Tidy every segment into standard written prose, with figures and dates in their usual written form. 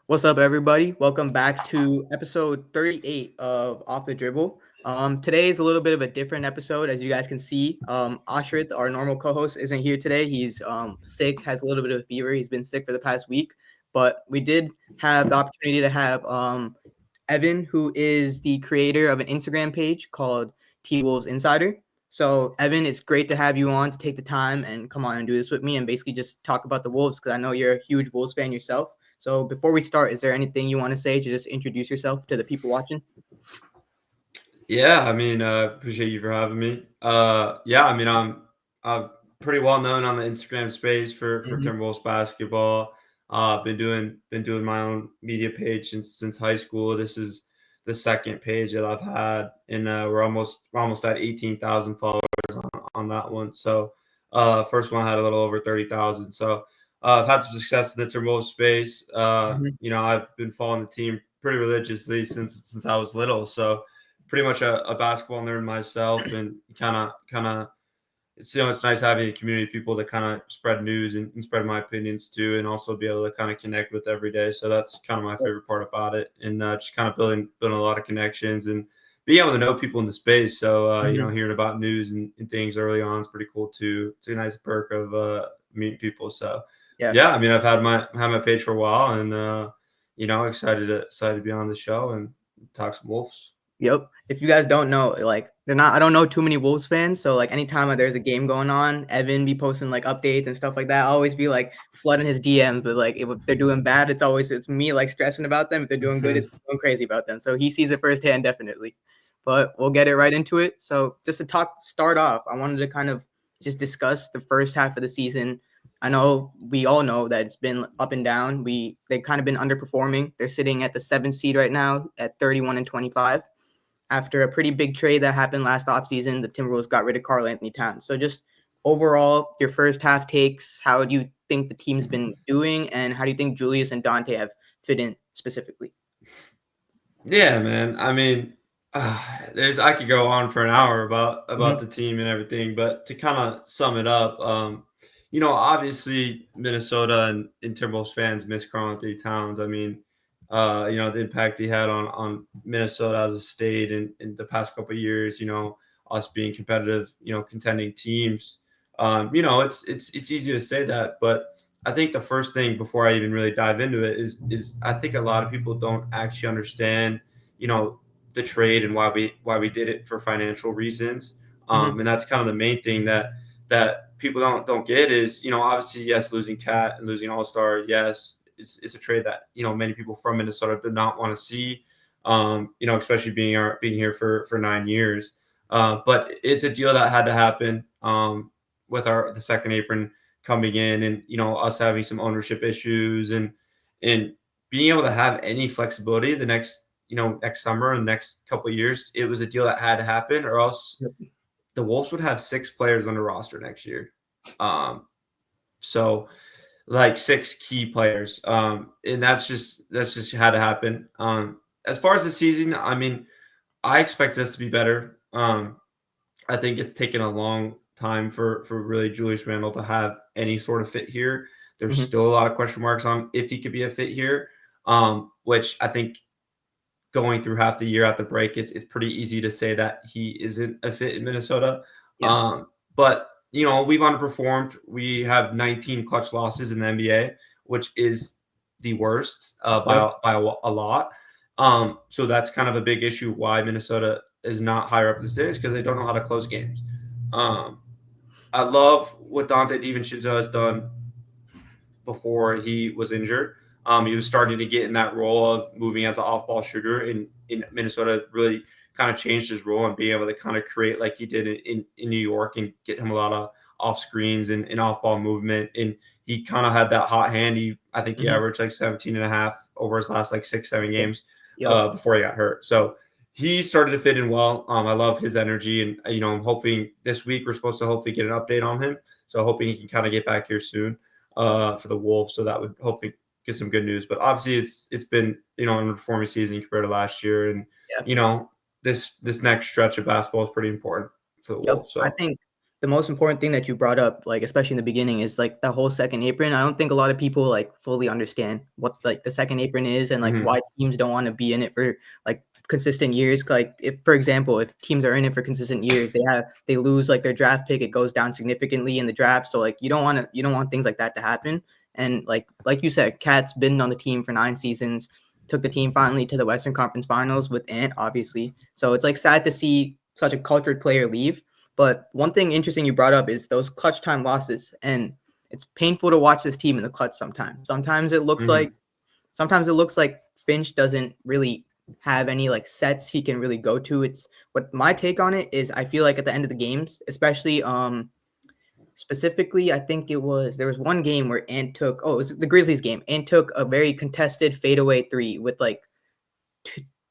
What's up, everybody? Welcome back to episode 38 of Off the Dribble. Today is a little bit of a different episode, as you guys can see. Ashrith, our normal co-host, isn't here today. He's sick, has a little bit of a fever. He's been sick for the past week, but we did have the opportunity to have Evan, who is the creator of an Instagram page called TwolvesInsider. So, Evan, it's great to have you on to take the time and come on and do this with me and basically just talk about the Wolves because I know you're a huge Wolves fan yourself. So before we start, is there anything you want to say to just introduce yourself to the people watching? Yeah, appreciate you for having me. I'm pretty well known on the Instagram space for Mm-hmm. Timberwolves basketball. Been doing my own media page since high school. This is the second page that I've had, and we're almost at 18,000 followers on that one. So, first one had a little over 30,000. So, I've had some success in the Timberwolves space. Mm-hmm. I've been following the team pretty religiously since I was little. So pretty much a basketball nerd myself, and kind of it's nice having a community of people to kind of spread news and spread my opinions to, and also be able to kind of connect with every day. So that's kind of my favorite part about it, and just kind of building a lot of connections and being able to know people in the space. So Mm-hmm. hearing about news and things early on is pretty cool too. It's a nice perk of meeting people. So Yeah. yeah, I've had my page for a while, and excited to be on the show and talk some Wolves. Yep. If you guys don't know, like they're not I don't know too many Wolves fans, so like anytime there's a game going on, Evan be posting like updates and stuff like that. I'll always be like flooding his DMs, but like if they're doing bad, it's me like stressing about them. If they're doing good, it's going crazy about them. So he sees it firsthand definitely. But we'll get it right into it. So just to start off, I wanted to kind of just discuss the first half of the season. I know we all know that it's been up and down. They've kind of been underperforming. They're sitting at the 7th seed right now at 31-25 after a pretty big trade that happened last offseason. The Timberwolves got rid of Karl Anthony Towns. So just overall, your first half takes, how do you think the team's been doing, and how do you think Julius and Dante have fit in specifically? Yeah, man. There's I could go on for an hour about Mm-hmm. the team and everything, but to kind of sum it up, obviously Minnesota and Timberwolves fans miss Karl Anthony Towns. The impact he had on Minnesota as a state in the past couple of years. Us being competitive, contending teams. It's easy to say that, but I think the first thing before I even really dive into it is I think a lot of people don't actually understand, you know, the trade and why we did it for financial reasons. Mm-hmm. And that's kind of the main thing that people don't get is, obviously, yes, losing Cat and losing All Star, yes, it's a trade that many people from Minnesota did not want to see. Especially being here for 9 years. But it's a deal that had to happen, with the second apron coming in, and us having some ownership issues, and being able to have any flexibility next summer and the next couple of years. It was a deal that had to happen, or else the Wolves would have 6 players on the roster next year. So like 6 key players. And that's just had to happen. As far as the season, I expect us to be better. I think it's taken a long time for really Julius Randle to have any sort of fit here. There's Mm-hmm. still a lot of question marks on if he could be a fit here, which I think going through half the year at the break, it's pretty easy to say that he isn't a fit in Minnesota. Yeah. But we've underperformed. We have 19 clutch losses in the NBA, which is the worst Yep. by a lot. So that's kind of a big issue why Minnesota is not higher up in the standings, because they don't know how to close games. Um, I love what Dante DiVincenzo has done before he was injured. He was starting to get in that role of moving as an off-ball shooter in Minnesota. Really kind of changed his role and being able to kind of create like he did in New York, and get him a lot of off screens and off-ball movement. And he kind of had that hot hand. I think he Mm-hmm. averaged like 17 and a half over his last like 6-7 games Yep. before he got hurt. So he started to fit in well. I love his energy, and I'm hoping this week we're supposed to hopefully get an update on him. So hoping he can kind of get back here soon for the Wolves. So that would hopefully get some good news. But obviously, it's been an underperforming season compared to last year, and Yeah. this next stretch of basketball is pretty important for the Yep. Wolves. I So think the most important thing that you brought up, like especially in the beginning, is like the whole second apron. I don't think a lot of people like fully understand what like the second apron is and like Mhm. why teams don't want to be in it for like consistent years. Like if, for example, if teams are in it for consistent years, they lose like their draft pick, it goes down significantly in the draft. So like you don't want things like that to happen. And like you said, Cat's been on the team for 9 seasons, took the team finally to the Western Conference Finals with Ant, obviously. So it's like sad to see such a cultured player leave. But one thing interesting you brought up is those clutch time losses, and it's painful to watch this team in the clutch sometimes. Mhm. Sometimes it looks like Finch doesn't really have any like sets he can really go to. It's what my take on it is. I feel like at the end of the games, especially specifically, I think there was one game where Ant took it was the Grizzlies game. Ant took a very contested fadeaway three with like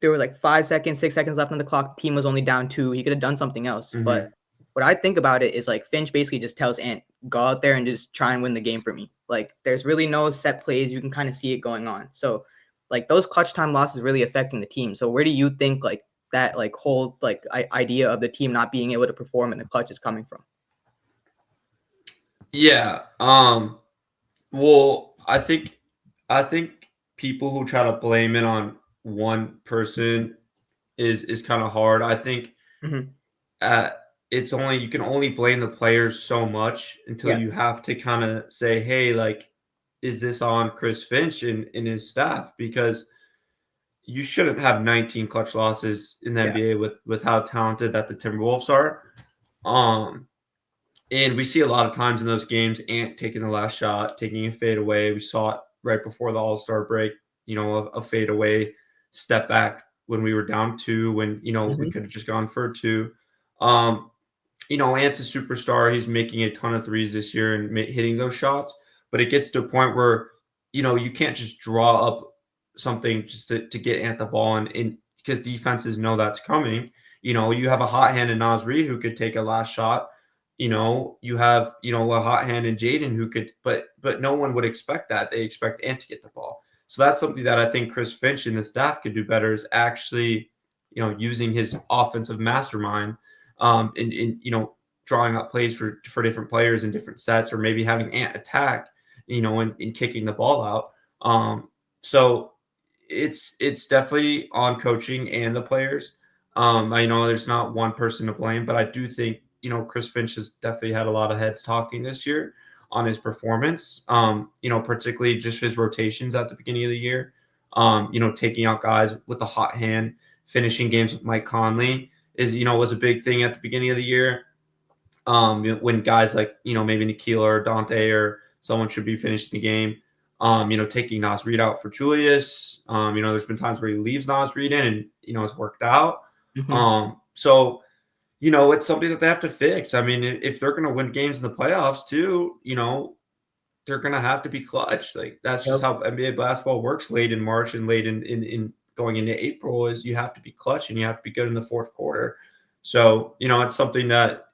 there were like 5 seconds, 6 seconds left on the clock. The team was only down two. He could have done something else. But Mhm. what I think about it is like Finch basically just tells Ant, go out there and just try and win the game for me. Like there's really no set plays. You can kind of see it going on. So like those clutch time losses really affecting the team. So where do you think like that like whole like idea of the team not being able to perform in the clutch is coming from? Yeah. Well, I think people who try to blame it on one person is kind of hard. I think Mm-hmm. uh, it's only you can only blame the players so much until Yeah. you have to kind of say, hey, like, is this on Chris Finch and his staff? Because you shouldn't have 19 clutch losses in the Yeah. NBA with how talented that the Timberwolves are. Um, and we see a lot of times in those games, Ant taking the last shot, taking a fade away. We saw it right before the All Star break. A fade away, step back when we were down two. When we Mm-hmm. could have just gone for two. Um, Ant's a superstar. He's making a ton of threes this year and hitting those shots. But it gets to a point where, you can't just draw up something just to get Ant the ball and because defenses know that's coming. You have a hot hand in Nas Reed who could take a last shot. You have, a hot hand in Jaden who could, but no one would expect that. They expect Ant to get the ball. So that's something that I think Chris Finch and the staff could do better is actually, using his offensive mastermind in drawing up plays for different players in different sets, or maybe having Ant attack, and kicking the ball out. So it's definitely on coaching and the players. I know there's not one person to blame, but I do think Chris Finch has definitely had a lot of heads talking this year on his performance. Particularly just his rotations at the beginning of the year. Taking out guys with the hot hand, finishing games with Mike Conley was a big thing at the beginning of the year. When guys like maybe Nikhil or Dante or someone should be finishing the game. Taking Nas Reed out for Julius. There's been times where he leaves Nas Reed in and it's worked out. Mm-hmm. So it's something that they have to fix. I mean, if they're going to win games in the playoffs too, they're going to have to be clutch. Like that's just Yep. how NBA basketball works late in March and late in going into April is you have to be clutch and you have to be good in the fourth quarter. So, it's something that,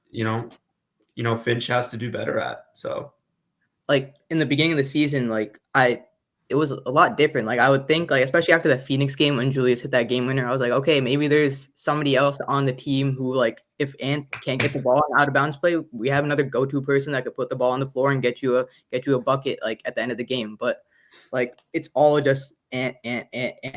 Finch has to do better at. So, Like in the beginning of the season, it was a lot different. Like I would think, like especially after the Phoenix game when Julius hit that game winner, I was like, okay, maybe there's somebody else on the team who like if Ant can't get the ball in out of bounds play, we have another go-to person that could put the ball on the floor and get you a bucket like at the end of the game. But like it's all just Ant,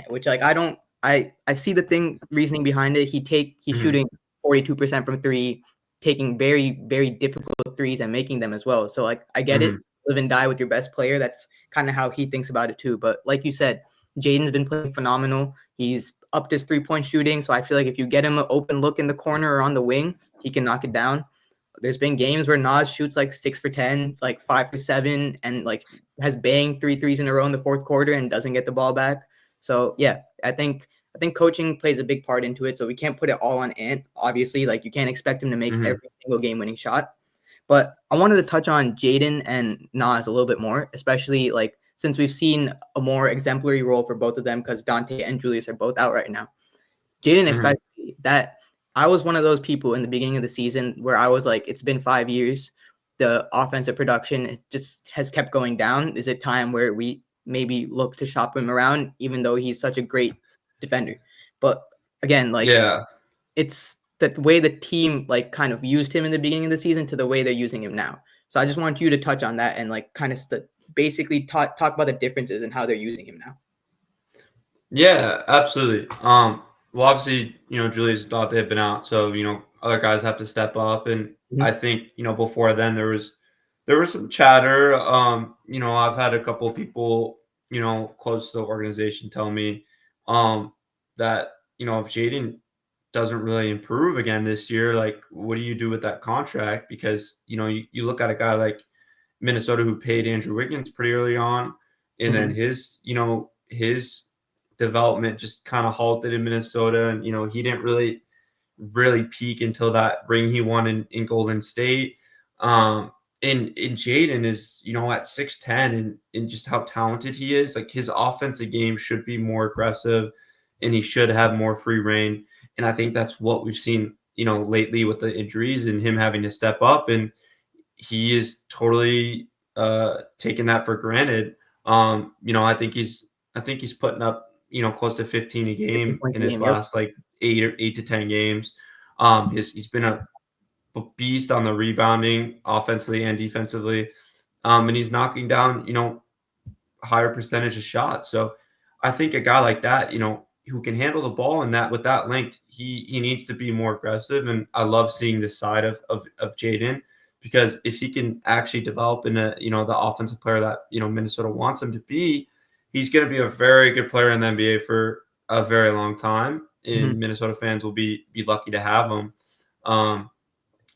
which like I see the reasoning behind it. He's mhm, shooting 42% from three, taking very, very difficult threes and making them as well. So like I get it, mhm, live and die with your best player. That's kind of how he thinks about it too. But like you said, Jaden's been playing phenomenal. He's upped his 3-point shooting. So I feel like if you get him an open look in the corner or on the wing, he can knock it down. There's been games where Nas shoots like 6 for 10, like 5 for 7, and like has banged 3 threes in a row in the fourth quarter and doesn't get the ball back. So yeah, I think coaching plays a big part into it. So we can't put it all on Ant. Obviously, like you can't expect him to make mhm, every single game winning shot. But I wanted to touch on Jaden and Nas a little bit more, especially like since we've seen a more exemplary role for both of them because Dante and Julius are both out right now. Jaden, mhm, especially, that I was one of those people in the beginning of the season where I was like, it's been 5 years. The offensive production just has kept going down. Is it time where we maybe look to shop him around, even though he's such a great defender? But again, like yeah, it's the way the team like kind of used him in the beginning of the season to the way they're using him now. So I just want you to touch on that and like kind of basically talk about the differences and how they're using him now. Yeah, absolutely. Well, obviously, Julius thought they had been out, so other guys have to step up, and I Mhm. think before then there was some chatter. I've had a couple of people close to the organization tell me that if Jaden doesn't really improve again this year, like what do you do with that contract? Because you look at a guy like Minnesota who paid Andrew Wiggins pretty early on, and then Mhm. his development just kind of halted in Minnesota, and he didn't really peak until that ring he won in Golden State. And Jaden is at 6'10", and just how talented he is. Like his offensive game should be more aggressive, and he should have more free reign. And I think that's what we've seen lately with the injuries and him having to step up, and he is totally taking that for granted. I think he's putting up close to 15 a 15 game points in a his game. Yep. last like 8 to 10 games. He's been a beast on the rebounding, offensively and defensively, and he's knocking down higher percentage of shots. So I think a guy like that, who can handle the ball and that with that length, he needs to be more aggressive. And I love seeing this side of Jaden, because if he can actually develop into the offensive player that Minnesota wants him to be, he's going to be a very good player in the NBA for a very long time, Mhm. and Minnesota fans will be lucky to have him.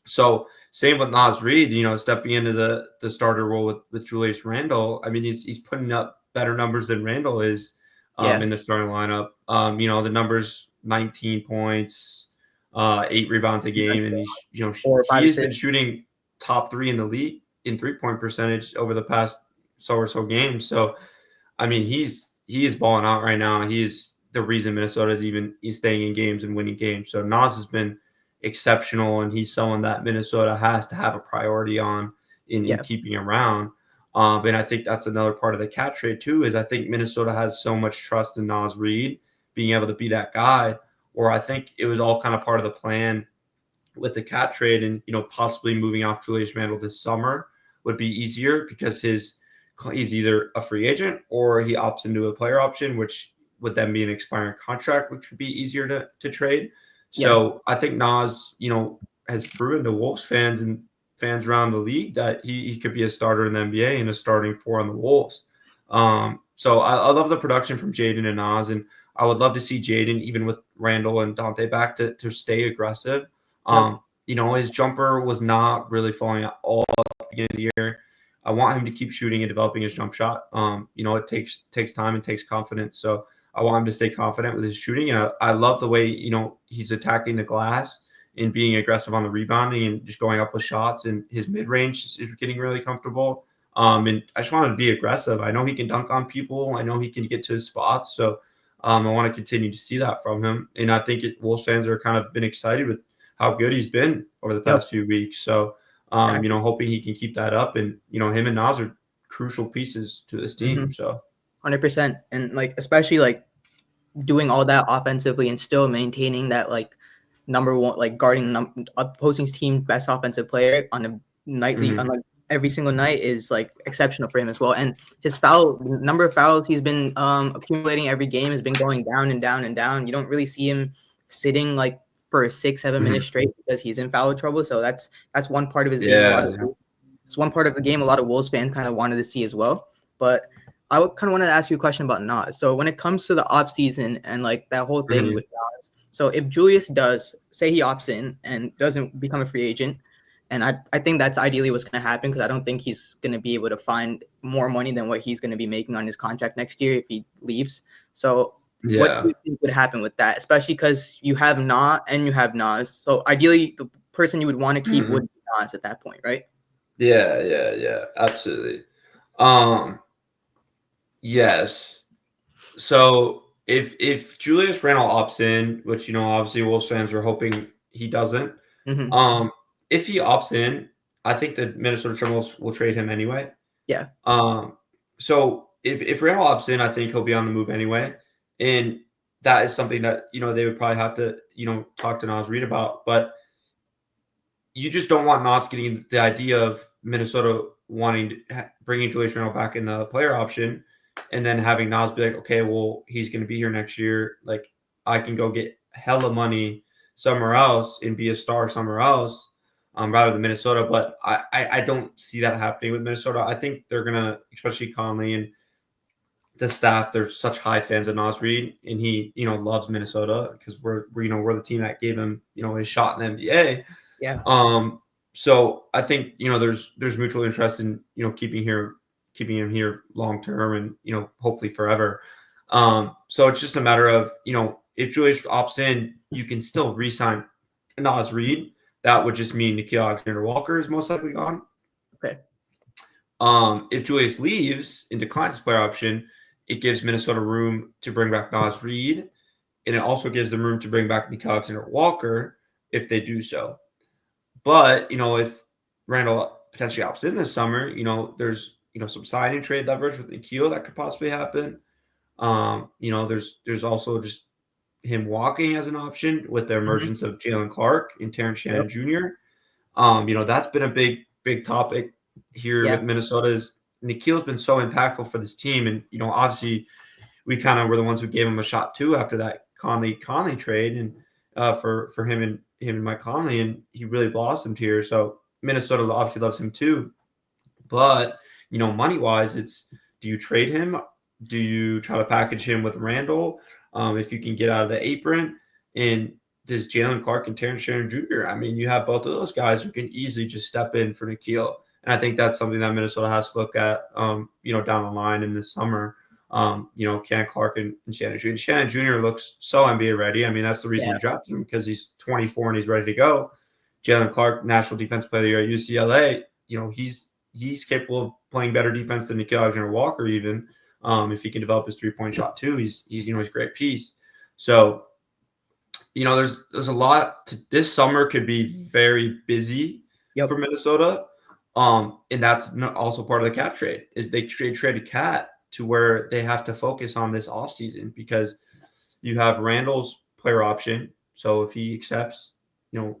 So same with Nas Reed, stepping into the starter role with Julius Randle. I mean, he's putting up better numbers than Randle is Yeah. in the starting lineup. The numbers 19 points, 8 rebounds a game, and he's 4 or 5 he has been assists. shooting top 3 in the league in 3-point percentage over the past so games. So I mean, he is balling out right now. He is the reason Minnesota he's staying in games and winning games. So Nas has been exceptional, and he's someone that Minnesota has to have a priority on in Yeah. keeping around. And I think that's another part of the cat trade too. Is I think Minnesota has so much trust in Nas Reed being able to be that guy. Or I think it was all kind of part of the plan with the cat trade, and possibly moving off Julius Randle this summer would be easier because he's either a free agent or he opts into a player option, which would then be an expiring contract, which would be easier to trade. Yeah. So I think Nas, has proven to Wolves fans and fans around the league that he could be a starter in the NBA and a starting four on the Wolves. So I love the production from Jaden and Nas, and I would love to see Jaden, even with Randall and Dante back, to stay aggressive. Yep. His jumper was not really falling at all at the beginning of the year. I want him to keep shooting and developing his jump shot. It takes time and takes confidence. So I want him to stay confident with his shooting. And I love the way, he's attacking the glass and being aggressive on the rebounding and just going up with shots. And his mid range is getting really comfortable. And I just want him to be aggressive. I know he can dunk on people. I know he can get to his spots. So I want to continue to see that from him. And I think Wolves fans are kind of been excited with how good he's been over the Yep. past few weeks. So Exactly. hoping he can keep that up. And, him and Nas are crucial pieces to this team. Mhm. So 100%. And like especially like doing all that offensively and still maintaining that like number one, like guarding opposing team's best offensive player on a nightly, on mhm. like every single night is like exceptional for him as well. And his number of fouls he's been accumulating every game has been going down and down and down. You don't really see him sitting like for 6-7 minutes Mhm. straight because he's in foul trouble. So that's one part of his game. Yeah. Yeah. It's one part of the game a lot of Wolves fans kind of wanted to see as well. But I would kind of wanted to ask you a question about Nas. So when it comes to the offseason and like that whole thing Mhm. with Nas, so if Julius does say he opts in and doesn't become a free agent, and I think that's ideally what's going to happen because I don't think he's going to be able to find more money than what he's going to be making on his contract next year if he leaves. So what do Yeah. you think would happen with that? Especially because you have Na and you have Nas. So ideally, the person you would want to keep would Mhm. be Nas at that point, right? Yeah. Yeah. Yeah. Absolutely. Um, yes. So if Julius Randle opts in, which obviously Wolves fans are hoping he doesn't, Mm-hmm. um, if he opts in, I think the Minnesota Timberwolves will trade him anyway. Yeah. So if Randle opts in, I think he'll be on the move anyway. And that is something that, they would probably have to, talk to Nas Reed about. But you just don't want Nas getting the idea of Minnesota wanting to bringing Julius Randle back in the player option, and then having Nas be like, okay, well, he's going to be here next year. Like, I can go get hella money somewhere else and be a star somewhere else, rather than Minnesota. But I don't see that happening with Minnesota. I think they're going to, especially Conley and the staff, they're such high fans of Nas Reed, and he, loves Minnesota because we're the team that gave him, his shot in the NBA. Yeah. So I think, there's mutual interest in, keeping him here long term and, hopefully forever. So it's just a matter of, if Julius opts in, you can still re-sign Nas Reed. That would just mean Nickeil Alexander-Walker is most likely gone. Okay. If Julius leaves and declines his player option, it gives Minnesota room to bring back Nas Reed, and it also gives them room to bring back Nickeil Alexander-Walker if they do so. But, if Randall potentially opts in this summer, there's, some sign and trade leverage with Nickeil that could possibly happen. There's also just him walking as an option with the emergence of Jalen Clark and Terrence Shannon Jr. That's been a big topic here with Minnesota. Is Nickeil's been so impactful for this team. And, obviously we kind of were the ones who gave him a shot too after that Conley trade, and for him and Mike Conley, and he really blossomed here. So Minnesota obviously loves him too. But, money wise, it's, do you trade him? Do you try to package him with Randall? If you can get out of the apron, and does Jalen Clark and Terrence Shannon Jr.? I mean, you have both of those guys who can easily just step in for Nickeil. And I think that's something that Minnesota has to look at, down the line in this summer. Can Clark and Shannon Jr. Shannon Jr. looks so NBA ready. I mean, that's the reason you drafted him, because he's 24 and he's ready to go. Jalen Clark, National Defensive Player of the Year at UCLA, he's capable of playing better defense than Nickeil Alexander-Walker even. If he can develop his 3-point shot too, he's a great piece. So, there's a lot to this summer. Could be very busy for Minnesota. And that's also part of the Cat trade, is they traded Cat to where they have to focus on this offseason, because you have Randall's player option. So if he accepts, you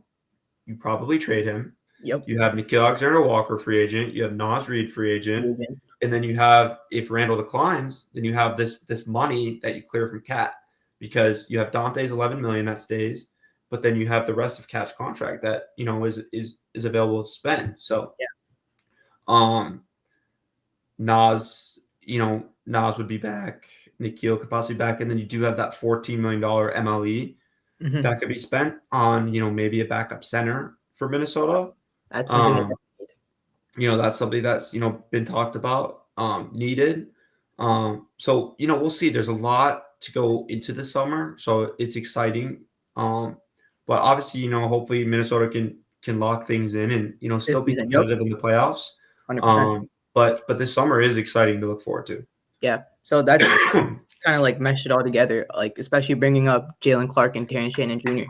probably trade him. You have Nickeil Alexander-Walker free agent. You have Nas Reed free agent. And then you have, if Randall declines, then you have this money that you clear from Cat, because you have Dante's $11 million that stays, but then you have the rest of Cat's contract that, is available to spend. So Nas would be back. Nickeil could possibly be back. And then you do have that $14 million MLE that could be spent on, maybe a backup center for Minnesota. That's something that's something that's, been talked about, needed. So, we'll see. There's a lot to go into the summer, so it's exciting. But obviously, hopefully Minnesota can lock things in and, still be competitive in the playoffs. 100%. But this summer is exciting to look forward to. Yeah. So that's kind of like meshed it all together, like especially bringing up Jalen Clark and Terrence Shannon Jr.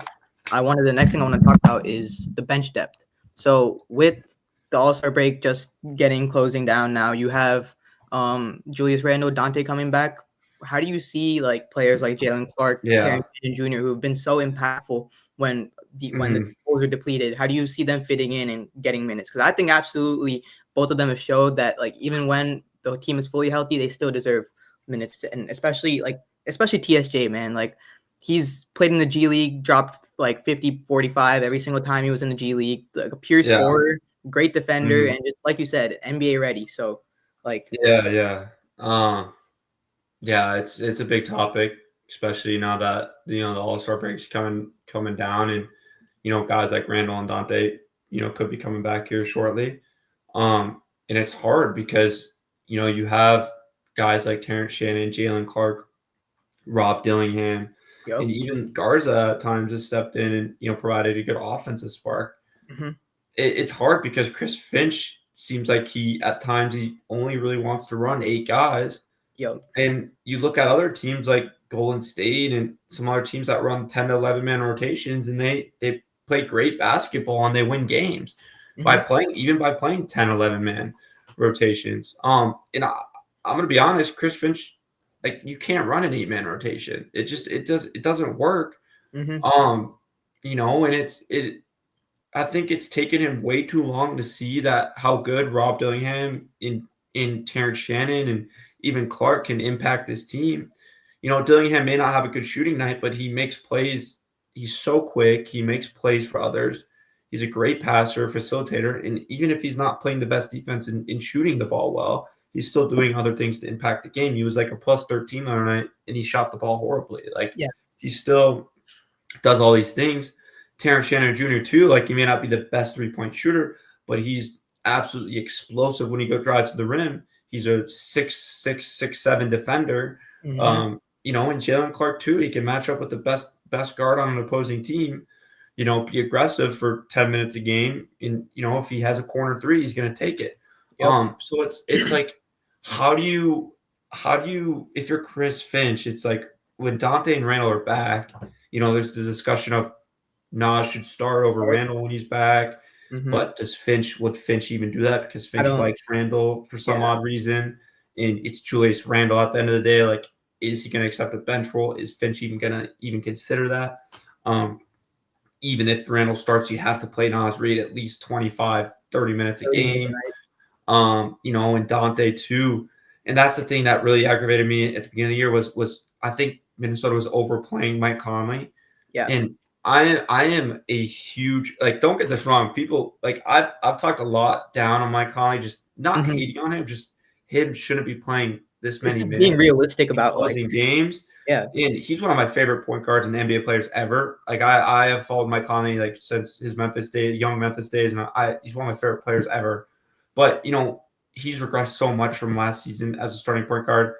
The next thing I want to talk about is the bench depth. So with the All-Star break just closing down now, you have Julius Randle, Dante coming back. How do you see like players like Jalen Clark, Terrence Shannon Jr., who have been so impactful when the goals are depleted? How do you see them fitting in and getting minutes? Because I think absolutely both of them have showed that, like, even when the team is fully healthy, they still deserve minutes. And especially TSJ, man. Like, he's played in the G League, dropped like 50, 45 every single time he was in the G League. Like a pure scorer, great defender, and just like you said, NBA ready. So, like, yeah, it's a big topic, especially now that the All-Star break's coming down, and guys like Randall and Dante, could be coming back here shortly. And it's hard because you have guys like Terrence Shannon, Jalen Clark, Rob Dillingham, and even Garza at times has stepped in and provided a good offensive spark. It's hard because Chris Finch seems like he only really wants to run 8 guys. And you look at other teams like Golden State and some other teams that run 10 to 11 man rotations, and they play great basketball and they win games by playing 10, 11 man rotations. And I'm going to be honest, Chris Finch like you can't run an 8-man rotation. It doesn't work. Mhm. You know, and I think it's taken him way too long to see that how good Rob Dillingham in Terrence Shannon and even Clark can impact this team. You know, Dillingham may not have a good shooting night, but he makes plays. He's so quick. He makes plays for others. He's a great passer, facilitator, and even if he's not playing the best defense in shooting the ball well, he's still doing other things to impact the game. He was like a plus 13 the other night, and he shot the ball horribly. Like Yeah. he still does all these things. Terrence Shannon Jr. too, like he may not be the best 3-point shooter, but he's absolutely explosive when he drives to the rim. He's a 6'7" defender. Mhm. You know, and Jalen Clark too, he can match up with the best guard on an opposing team. You know, be aggressive for 10 minutes a game. And you know, if he has a corner three, he's gonna take it. Yep. So it's like, how do you if you're Chris Finch, it's like when Dante and Randall are back, you know, there's the discussion of Nas should start over Randall when he's back. Mhm. But would Finch even do that? Because I Finch don't. likes Randall for some Yeah. odd reason. And it's Julius Randall at the end of the day. Like, is he going to accept a bench role? Is Finch even going to even consider that? Um, Even if Randall starts, you have to play Nas Reed at least 25, 30 minutes a 30 minutes a game. night. You know, and Dante too. And that's the thing that really aggravated me at the beginning of the year was I think Minnesota was overplaying Mike Conley. Yeah. And I am a huge, like, don't get this wrong. People like I've talked a lot down on Mike Conley, just not Mhm. hating on him, just him shouldn't be playing this It's many just being minutes realistic in about, like, closing games. yeah. And he's one of my favorite point guards and NBA players ever. Like I have followed Mike Conley like since his Memphis days, young Memphis days, and he's one of my favorite players ever. But you know, he's regressed so much from last season as a starting point guard.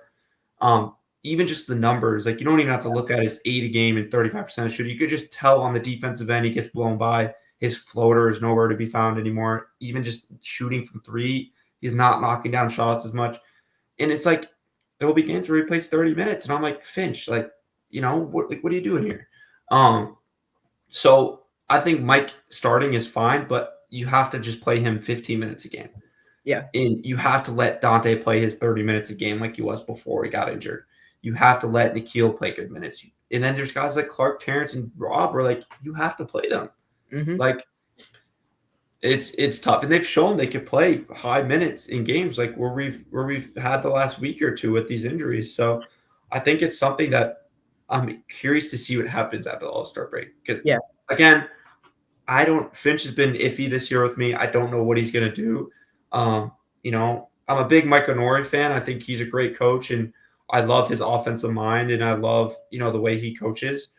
Um, Even just the numbers, like you don't even have to look at his 8 a game and 35% shoot. You could just tell on the defensive end he gets blown by. His floater is nowhere to be found anymore. Even just shooting from three, he's not knocking down shots as much. And it's like there will be games where he plays 30 minutes, and I'm like, Finch, like, you know, what are you doing here? Um, so I think Mike starting is fine, but you have to just play him 15 minutes a game. Yeah. And you have to let Dante play his 30 minutes a game like he was before he got injured. You have to let Nikhil play good minutes. And then there's guys like Clark, Terrence, and Rob where like you have to play them. Mhm. Like it's tough. And they've shown they could play high minutes in games like where we've had the last week or two with these injuries. So I think it's something that I'm curious to see what happens after the All-Star break. Because Yeah. again, Finch has been iffy this year with me. I don't know what he's gonna do. You know, I'm a big Mike Onori fan. I think he's a great coach, and I love his offensive mind, and I love, you know, the way he coaches.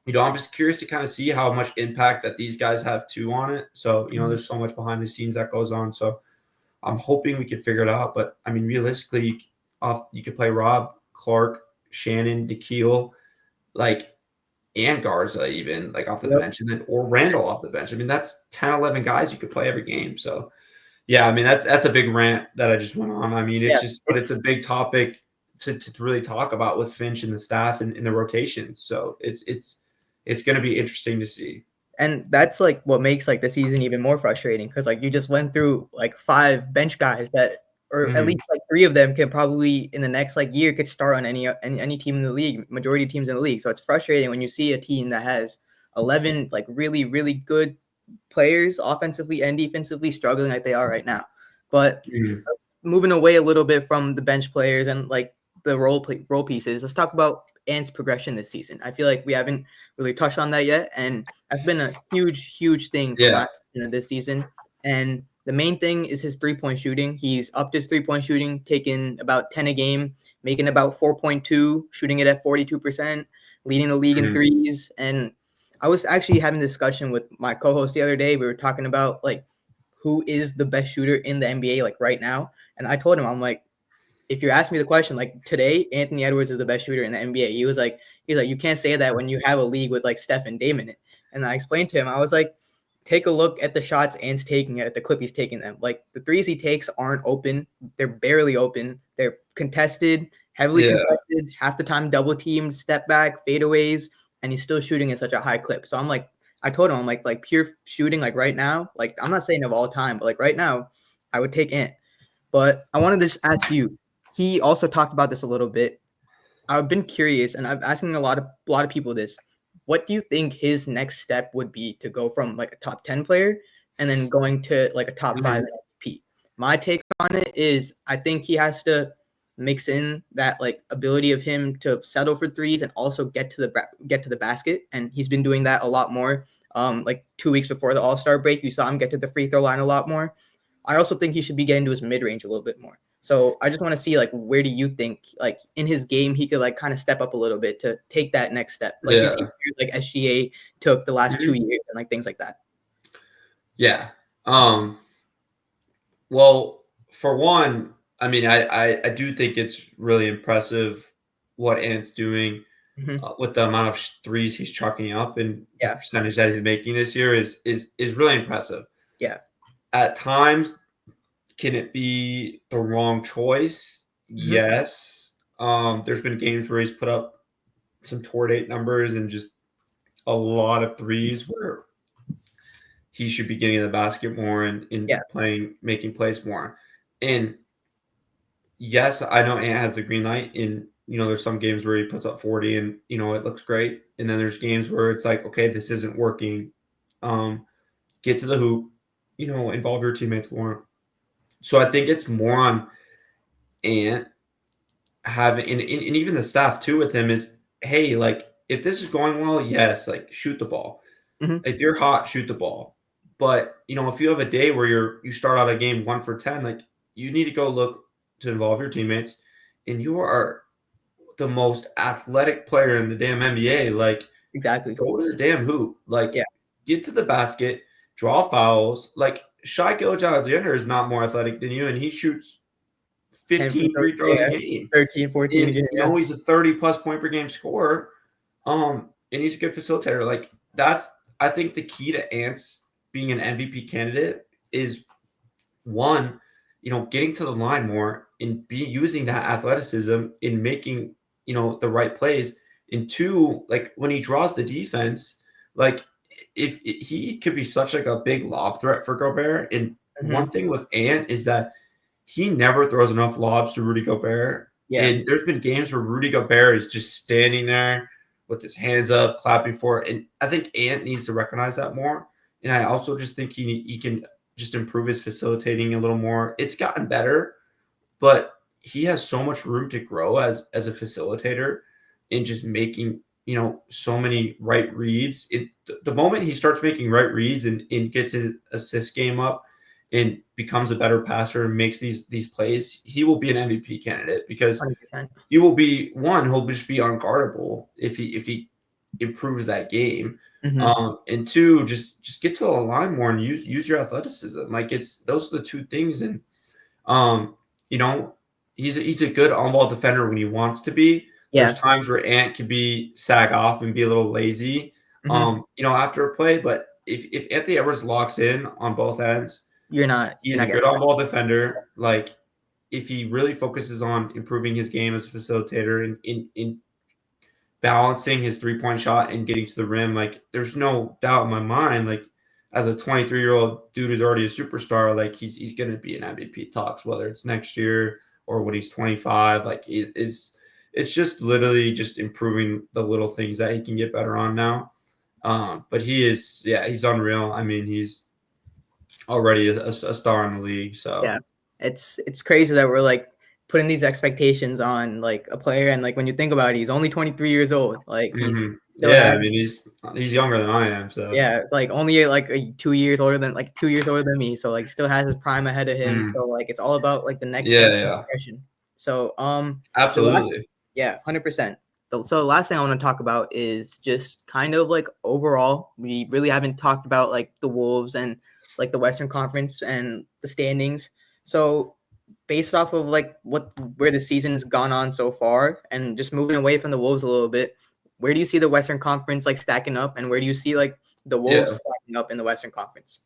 You know, I'm just curious to kind of see how much impact that these guys have too on it. So, you know, Mhm. there's so much behind the scenes that goes on. So I'm hoping we can figure it out. But I mean, realistically, you could play Rob, Clark, Shannon, Nikhil, like, and Garza even like off the Yep. bench, and then or Randall off the bench. I mean, that's 10, 11 guys you could play every game. So yeah, I mean that's a big rant that I just went on. I mean, Yeah. it's just, but it's a big topic to really talk about with Finch and the staff and in the rotation. So it's going to be interesting to see. And that's, like, what makes, like, the season even more frustrating because, like, you just went through, like, 5 bench guys that or at Mhm. least, like, 3 of them can probably in the next, like, year could start on any team in the league, majority of teams in the league. So it's frustrating when you see a team that has 11, like, really, really good players offensively and defensively struggling like they are right now. But Mhm. moving away a little bit from the bench players and like the role pieces, let's talk about Ant's progression this season. I feel like we haven't really touched on that yet, and that's been a huge thing from Yeah. last season to this season. And the main thing is his 3-point shooting. He's upped his 3-point shooting, taking about 10 a game, making about 4.2, shooting it at 42%, leading the league in Mhm. threes. And I was actually having a discussion with my co-host the other day. We were talking about like who is the best shooter in the NBA like right now. And I told him, I'm like, if you're asking me the question, like today, Anthony Edwards is the best shooter in the NBA. He's like, you can't say that when you have a league with like Steph and Dame in it. And I explained to him, I was like, take a look at the shots Ant's taking at the clip he's taking them. Like the threes he takes aren't open. They're barely open. They're contested, heavily Yeah. contested, half the time double teamed, step back, fadeaways, and he's still shooting at such a high clip. So I'm like, I told him, I'm like pure shooting, like right now, like I'm not saying of all time, but like right now, I would take Ant. But I wanted to just ask you. he also talked about this a little bit. I've been curious, and I'm asking a lot of people this. What do you think his next step would be to go from like a top 10 player and then going to like a top 5 MVP? My take on it is I think he has to mix in that like ability of him to settle for threes and also get to the basket, and he's been doing that a lot more. Like 2 weeks before the All-Star break, you saw him get to the free throw line a lot more. I also think he should be getting to his mid-range a little bit more. So I just want to see like where do you think like in his game he could like kind of step up a little bit to take that next step, like you see like SGA took the last 2 years and like things like that. Yeah. Well, for one, I mean, I do think it's really impressive what Ant's doing with the amount of threes he's chucking up and the percentage that he's making this year is really impressive. Yeah. At times, can it be the wrong choice? Yes. There's been games where he's put up some toward numbers and just a lot of threes where he should be getting the basket more and making plays more. And yes, I know Ant has the green light, and there's some games where he puts up 40 and it looks great. And then there's games where it's like, okay, this isn't working. Get to the hoop, involve your teammates more. So I think it's more on Ant having and even the staff too with him is, hey, like if this is going well, yes, like shoot the ball. If you're hot, shoot the ball. But if you have a day where you start out a game 1 for 10, like you need to go look to involve your teammates, and you are the most athletic player in the damn NBA. Like exactly, go to the damn hoop, like get to the basket, draw fouls. Like Shai Gilgeous-Alexander is not more athletic than you, and he shoots 15 free throws a game, 13, 14 and, a game. he's a 30+ point per game scorer, and he's a good facilitator. Like that's I think the key to Ant's being an MVP candidate is one, getting to the line more and using that athleticism in making, the right plays. And two, like when he draws the defense, like if he could be such like a big lob threat for Gobert. And one thing with Ant is that he never throws enough lobs to Rudy Gobert. Yeah. And there's been games where Rudy Gobert is just standing there with his hands up, clapping for it. And I think Ant needs to recognize that more. And I also just think he can just improve his facilitating a little more. It's gotten better, but he has so much room to grow as a facilitator and just making, so many right reads. The moment he starts making right reads and gets his assist game up and becomes a better passer and makes these plays, he will be an MVP candidate because 100%. he'll just be unguardable if he improves that game. And two, just get to the line more and use your athleticism. Like those are the two things. And he's a good on-ball defender when he wants to be. Yeah. There's times where Ant can sag off and be a little lazy, after a play. But if Anthony Edwards locks in on both ends, he's a good on-ball defender. Like if he really focuses on improving his game as a facilitator and in balancing his three-point shot and getting to the rim, like there's no doubt in my mind, like as a 23-year-old dude who's already a superstar, like he's going to be in MVP talks, whether it's next year or when he's 25. Like it's just literally just improving the little things that he can get better on now. But he's unreal. I mean, he's already a star in the league. So yeah, it's crazy that we're like putting these expectations on like a player, and like when you think about it, he's only 23 years old. Like he's I mean he's younger than I am. So yeah, like only like 2 years older than me. So like still has his prime ahead of him. So like it's all about like the next progression. So absolutely. 100%. So the last thing I want to talk about is just kind of like overall, we really haven't talked about like the Wolves and like the Western Conference and the standings. So based off of like where the season's gone on so far, and just moving away from the Wolves a little bit, where do you see the Western Conference like stacking up, and where do you see like the Wolves stacking up in the Western Conference?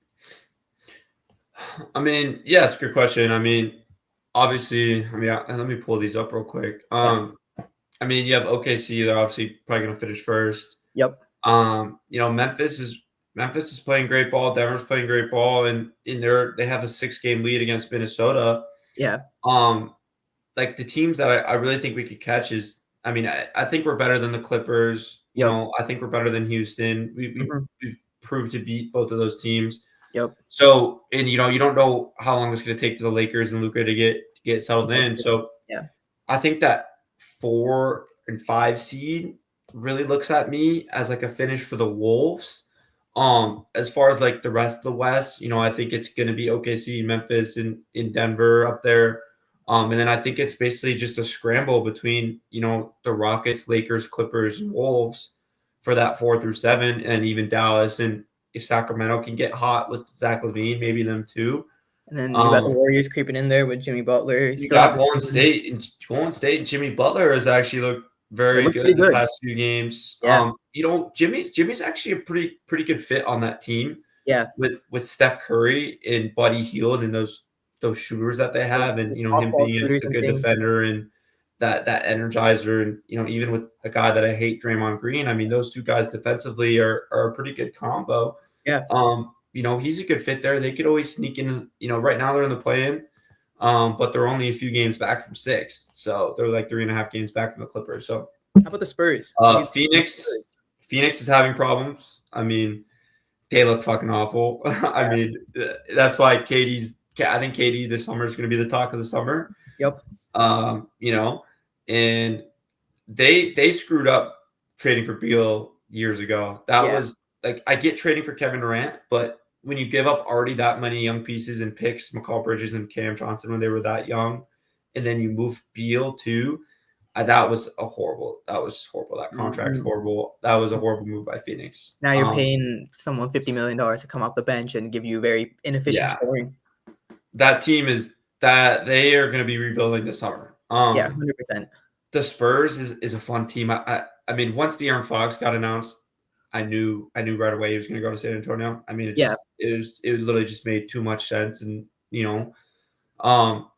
I mean, it's a good question. I mean, obviously, let me pull these up real quick. I mean, you have OKC. They're obviously probably going to finish first. Yep. Memphis is playing great ball. Denver's playing great ball, and they have a 6-game lead against Minnesota. Yeah. like the teams that I really think we could catch is, I mean, I think we're better than the Clippers. You Yep. know, I think we're better than Houston. Mhm. We've proved to beat both of those teams. Yep. So, and you know, you don't know how long it's going to take for the Lakers and Luka to get settled in. So, Yeah. I think that 4 and 5 seed really looks at me as like a finish for the Wolves. As far as like the rest of the West, you know, I think it's going to be OKC, Memphis, and in Denver up there. And then I think it's basically just a scramble between, you know, the Rockets, Lakers, Clippers, and Wolves for that 4 through 7, and even Dallas. And if Sacramento can get hot with Zach LaVine, maybe them too. And then you got the Um, Warriors creeping in there with Jimmy Butler. You you still have got the Golden team. State, and Golden State and Jimmy Butler has actually looked They very look good pretty the good. past few games. Yeah. You know, Jimmy's actually a pretty good fit on that team Yeah. with Steph Curry and Buddy Hield and those shooters that they have, and you know him Off-ball being shooters a and good things. defender and that energizer, and you know even with a guy that I hate, Draymond Green. I mean, those two guys defensively are a pretty good combo. Yeah. You know, he's a good fit there. They could always sneak in. You know, right now they're in the play-in. But they're only a few games back from 6, so they're like 3.5 games back from the Clippers. So, How about the Spurs? What do you think about the Phoenix, Spurs? Phoenix is having problems. I mean, they look fucking awful. I Yeah. mean, that's why I think KD this summer is going to be the talk of the summer. Yep. You know, and they screwed up trading for Beal years ago. That Yeah. was like, I get trading for Kevin Durant, but when you give up already that many young pieces and picks, McCall Bridges and Cam Johnson when they were that young, and then you move Beal too, that was horrible. That was horrible. That contract Mhm. horrible. That was a horrible move by Phoenix. Now you're paying someone $50 million to come off the bench and give you very inefficient Yeah, scoring. that team is that they are going to be rebuilding this summer. Yeah, 100%. The Spurs is a fun team. I mean, once De'Aaron Fox got announced, I knew right away he was going to go to San Antonio. I mean, Yeah. it literally just made too much sense, and you know, um,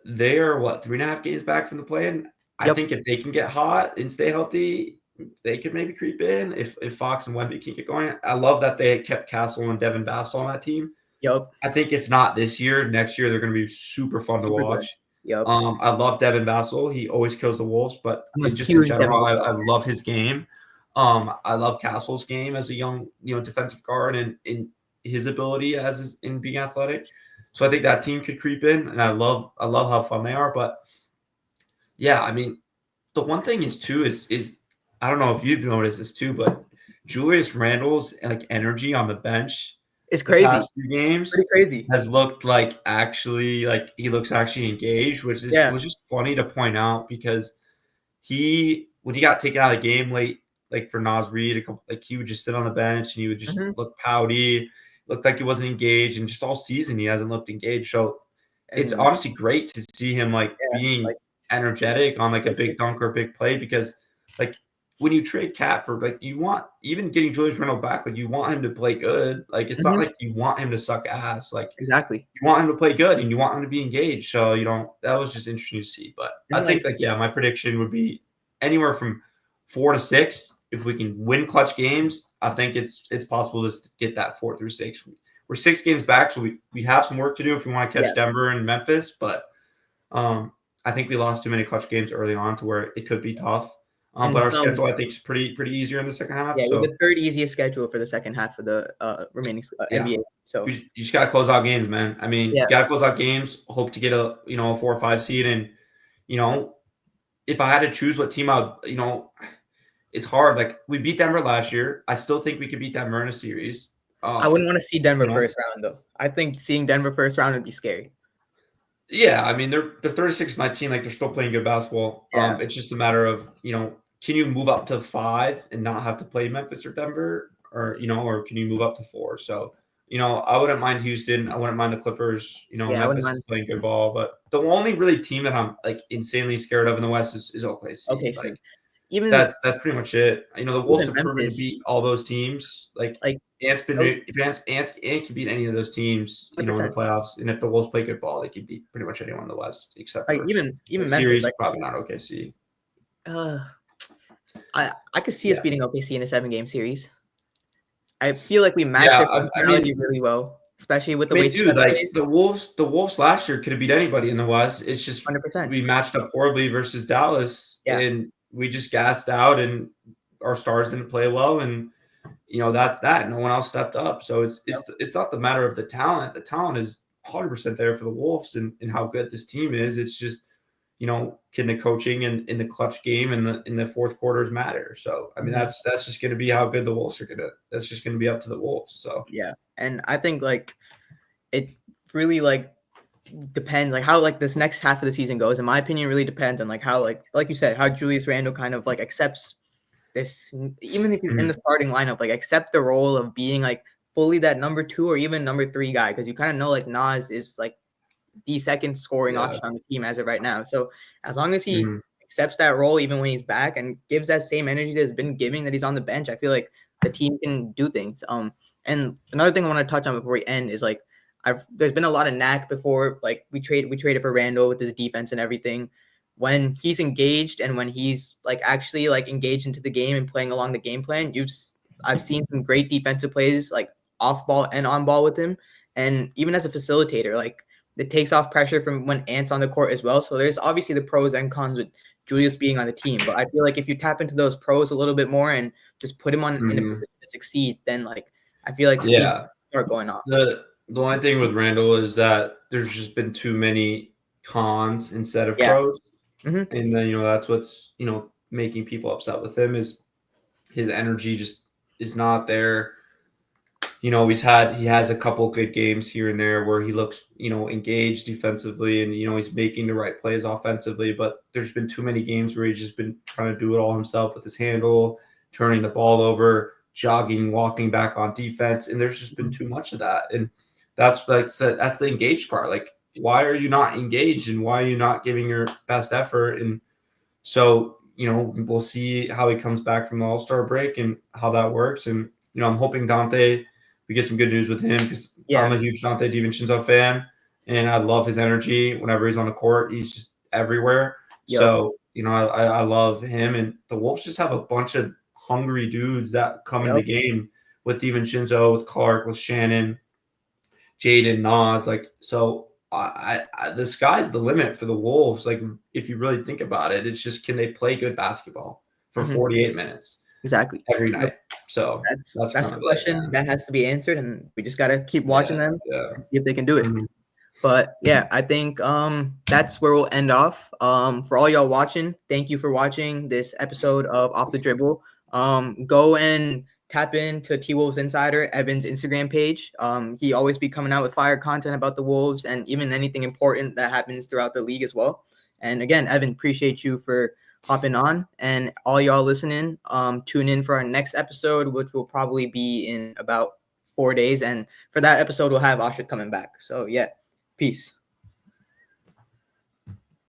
they are what 3.5 games back from the play-in. I Yep. think if they can get hot and stay healthy, they could maybe creep in. If Fox and Wemby can get going, I love that they kept Castle and Devin Vassell on that team. Yep. I think if not this year, next year they're going to be super fun to Super good. watch. Yep. I love Devin Vassell. He always kills the Wolves, but I'm a just in huge Devin general, Booker I fan. love his game. I love Castle's game as a young, you know, defensive guard, and in his ability in being athletic. So I think that team could creep in, and I love how fun they are. But yeah, I mean, the one thing is too is I don't know if you've noticed this too, but Julius Randle's like energy on the bench It's the crazy. past few games Pretty crazy. has looked like he looks actually engaged, which Yeah. was just funny to point out because when he got taken out of the game late, like for Nas Reed, like he would just sit on the bench and he would just Mhm. look pouty, looked like he wasn't engaged, and just all season he hasn't looked engaged. So it's And honestly great to see him like yeah, being like energetic on like a big dunk or a big play, because like when you trade Cat for, like, you want, even getting Julius Randle back, like you want him to play good. Like it's not Mhm. like you want him to suck ass. Like Exactly. you want him to play good and you want him to be engaged. So, you know, that was just interesting to see. But I And think like like, yeah, my prediction would be anywhere from 4 to 6. If we can win clutch games, I think it's possible to get that 4 through 6. We're 6 games back, so we have some work to do if we want to yeah. catch Denver and Memphis. But I think we lost too many clutch games early on to where it could be tough. And But our some schedule, I think, is pretty easier in the second half. yeah, with So the third easiest schedule for the second half of the remaining yeah, NBA. So you just got to close out games, man. I mean, yeah. you got to close out games. Hope to get a 4 or 5 seed, and you know, if I had to choose what team it's hard. Like we beat Denver last year. I still think we could beat Denver in a series. I wouldn't want to see Denver You know, first round though. I think seeing Denver first round would be scary. yeah. I mean, they're 36-19. Like they're still playing good basketball. Yeah. It's just a matter of can you move up to 5 and not have to play Memphis or Denver, or can you move up to 4? So I wouldn't mind Houston. I wouldn't mind the Clippers. Yeah, I wouldn't Memphis is mind. playing good ball, but the only really team that I'm like insanely scared of in the West is OKC. Okay, Like see. Even that's pretty much it. The Wolves have proven to Memphis, beat all those teams. Like like Ant those can beat any of those teams, in the 100%. playoffs. And if the Wolves play good ball, they can beat pretty much anyone in the West, except Like for the even Memphis, series, like probably not OKC. uh I could see us Yeah. beating OKC in a 7-game series. I feel like we matched Yeah, their I mean, personality really well. especially with I the mean, way the dude, Jets like played. the Wolves last year could have beat anybody in the West. It's just 100%. we matched up horribly versus Dallas, Yeah. and we just gassed out, and our stars didn't play well, and that's that. No one else stepped up. So Yep. it's not the matter of the talent. The talent is 100% there for the Wolves and how good this team is. It's just can the coaching and in the clutch game and in the fourth quarters matter? So I mean Mhm. that's just going to be how good the Wolves are gonna. That's just going to be up to the Wolves. So Yeah. And I think like it really like depends like how like this next half of the season goes. In my opinion, really depends on like how like you said, how Julius Randle kind of like accepts this, even if he's in the starting lineup, like accept the role of being like fully that number 2 or even number 3 guy, because you kind of know like Nas is like the second scoring yeah. option on the team as of right now. So as long as he Mhm. accepts that role, even when he's back, and gives that same energy that's been giving that he's on the bench, I feel like the team can do things. And another thing I want to touch on before we end is like there's been a lot of knack before, like we traded for Randall with his defense and everything. When he's engaged and when he's like actually like engaged into the game and playing along the game plan, I've seen some great defensive plays like off ball and on ball with him. And even as a facilitator, like it takes off pressure from when Ant's on the court as well. So there's obviously the pros and cons with Julius being on the team. But I feel like if you tap into those pros a little bit more and just put him on in a Mhm. position to succeed, then like I feel like the team Yeah. start going off. The only thing with Randall is that there's just been too many cons instead of Yeah. pros, Hmm. and then that's what's making people upset with him is his energy just is not there. He has a couple good games here and there where he looks engaged defensively, and he's making the right plays offensively, but there's been too many games where he's just been trying to do it all himself with his handle, turning the ball over, jogging, walking back on defense, and there's just been too much of that. And that's that's the engaged part. Like, why are you not engaged, and why are you not giving your best effort? And so, we'll see how he comes back from the All-Star break and how that works. And, I'm hoping we get some good news with him, because I'm Yeah. a huge Dante DiVincenzo fan, and I love his energy whenever he's on the court. He's just everywhere. Yep. So, I love him. And the Wolves just have a bunch of hungry dudes that come in the Yep. game with DiVincenzo, with Clark, with Shannon, Jaden, Nas. Like, so the sky's the limit for the Wolves. Like, if you really think about it, it's just, can they play good basketball for Hmm. 48 minutes Exactly. every Yep. night? So that's That's kind the of it, question man. that has to be answered, and we just gotta keep watching Yeah, them yeah. and see if they can do it. Mhm. But yeah, I think that's where we'll end off. For all y'all watching, thank you for watching this episode of Off the Dribble. Go and tap into TwolvesInsider, Evan's Instagram page. He always be coming out with fire content about the Wolves and even anything important that happens throughout the league as well. And again, Evan, appreciate you for hopping on, and all y'all listening. Tune in for our next episode, which will probably be in about 4 days. And for that episode, we'll have Ashit coming back. So yeah. Peace.